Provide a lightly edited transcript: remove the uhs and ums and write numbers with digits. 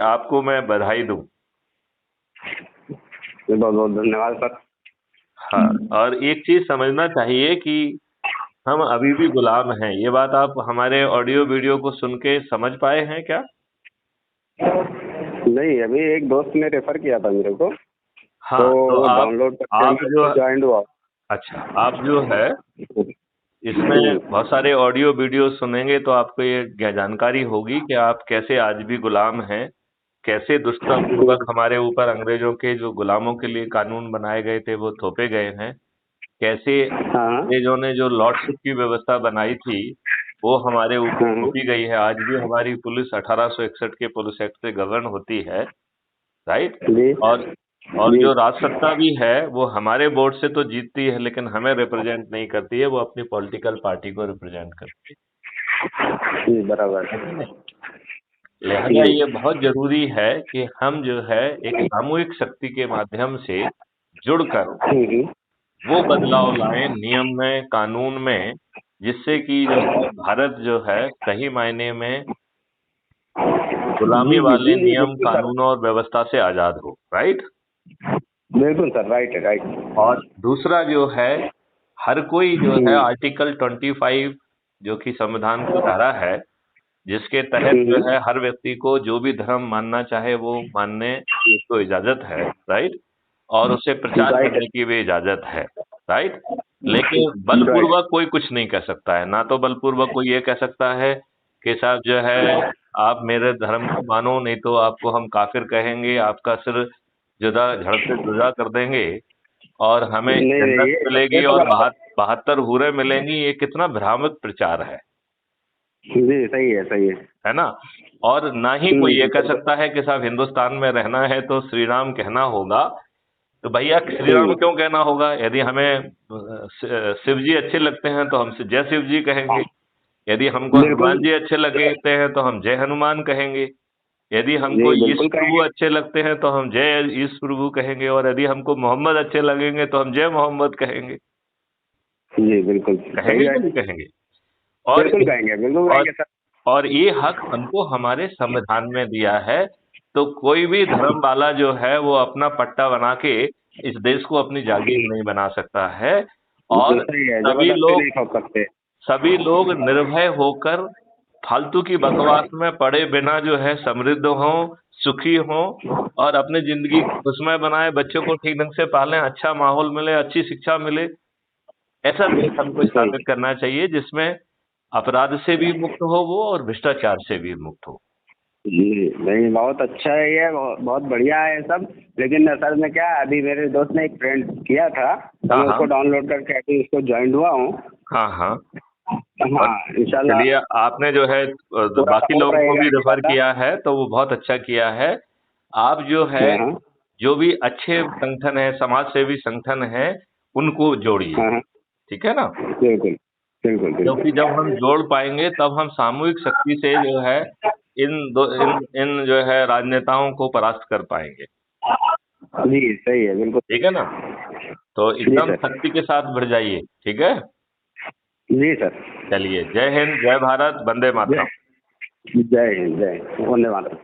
आपको मैं बधाई दूं। बहुत बहुत धन्यवाद सर। हाँ, और एक चीज समझना चाहिए कि हम अभी भी गुलाम हैं। ये बात आप हमारे ऑडियो वीडियो को सुन के समझ पाए हैं क्या? नहीं, अभी एक दोस्त ने रेफर किया था मेरे को, हाँ, तो तो वो आप डाउनलोड करके आप मैं जो उसको ज्वाइन हुआ। अच्छा, आप जो है इसमें बहुत सारे ऑडियो वीडियो सुनेंगे तो आपको ये जानकारी होगी कि आप कैसे आज भी गुलाम हैं, कैसे दुष्टतापूर्वक हमारे ऊपर अंग्रेजों के जो गुलामों के लिए कानून बनाए गए थे वो थोपे गए हैं, कैसे हाँ अंग्रेजों ने जो लॉर्डशिप की व्यवस्था बनाई थी वो हमारे ऊपर हाँ थोपी गई है। आज भी हमारी पुलिस 1861 के पुलिस एक्ट से गवर्न होती है, राइट? जी और और जी जो राजसत्ता भी है वो हमारे वोट से तो जीतती है, लेकिन हमें रिप्रेजेंट नहीं करती है, वो अपनी पॉलिटिकल पार्टी को रिप्रेजेंट करती जी, बराबर। है कि नहीं? लिहाजा जी ये बहुत जरूरी है कि हम जो है एक सामूहिक शक्ति के माध्यम से जुड़कर हम्म, वो बदलाव लाएं नियम में, कानून में, जिससे कि जो है भारत जो है सही मायने में गुलामी जी जी वाले जी जी, नियम, बिल्कुल सर। कानूनों और व्यवस्था से आजाद हो, राइट? बिल्कुल सर, राइट है, राइट। और दूसरा जो है, हर कोई जो है आर्टिकल 25 जो कि संविधान की धारा है, जिसके तहत जो हम्म, है हर व्यक्ति को जो भी धर्म मानना चाहे वो मानने की उसको इजाजत है, राइट? और उसे प्रचार राइट करने की भी इजाजत है, राइट? है, लेकिन राइट। बलपूर्वक कोई कुछ नहीं कह सकता है। ना तो बलपूर्वक कोई ये कह सकता है कि साहब जो है आप मेरे धर्म को मानो, नहीं तो आपको हम काफिर कहेंगे, आपका सिर जुदा धड़ से जुदा कर देंगे और हमें नहीं नहीं, जन्नत ये मिलेगी तो और गलत 72 हूरें मिलेंगी। ये कितना भ्रामक प्रचार है। जी, सही है, सही है। है ना? और ना ही कोई ये कह बिल्कुल। सकता है कि साहब हिंदुस्तान में रहना है तो श्री राम कहना होगा। तो भैया श्री राम क्यों कहना होगा? यदि हमें शिव जी अच्छे लगते हैं तो हम जय शिव जी कहेंगे। यदि हमको बिल्कुल। हनुमान जी अच्छे लगते हैं तो हम जय हनुमान कहेंगे। यदि हमको जी बिल्कुल ईश प्रभु कहेंगे। अच्छे लगते हैं तो हम जय ईश प्रभु कहेंगे, और यदि हमको मोहम्मद अच्छे लगेंगे तो हम जय मोहम्मद कहेंगे। जी बिल्कुल कहेंगे सही है। कि नहीं कहेंगे? और बिल्कुल कहेंगे, बिल्कुल और कहेंगे सर। और ये हक हमको हमारे संविधान में दिया है। तो कोई भी धर्म वाला जो है वो अपना पट्टा बना के इस देश को अपनी जागीर नहीं बना सकता है। जी और सही है, सभी जबरदस्ती लोग नहीं ठोक सकते। सभी लोग निर्भय होकर फालतू की बकवास में पड़े बिना जो है समृद्ध हों, सुखी हों, और अपनी जिंदगी को खुशमय बनाए, बच्चों को ठीक ढंग से पालें, अच्छा माहौल मिले, अच्छी शिक्षा मिले। ऐसा देश हमको सही। स्थापित करना चाहिए जिसमें अपराध से भी मुक्त हो वो और भ्रष्टाचार से भी मुक्त हो। जी नहीं, बहुत अच्छा है ये, बहुत बढ़िया है सब। लेकिन असल में क्या है, अभी मेरे दोस्त ने एक फ्रेंड किया था, तो हाँ मैं हाँ उसको डाउनलोड करके अभी उसको ज्वाइन हुआ हूँ। हाँ हाँ। और हाँ, इंशाल्लाह चलिए, आपने जो है पूरा बाकी सपोर्ट लोगों को रहेगा भी रेफर इंशाल्लाह। किया है तो वो बहुत अच्छा किया है। आप जो है हाँ हाँ जो भी अच्छे संगठन है, समाज सेवी संगठन है, उनको जोड़िए, हाँ हाँ, ठीक है ना? बिल्कुल बिल्कुल क्योंकि जब हम बिल्कुल। जोड़ पाएंगे तब हम सामूहिक शक्ति से जो है इन जो है राजनेताओं को परास्त कर पाएंगे। जी सही है, बिल्कुल। ठीक है ना? तो जी एकदम सर। शक्ति के साथ बढ़ जाइए, ठीक है? जी सर। चलिए, जय हिंद, जय भारत, वंदे जय मातरम। जय हिंद, जय हिंद, वंदे मातरम।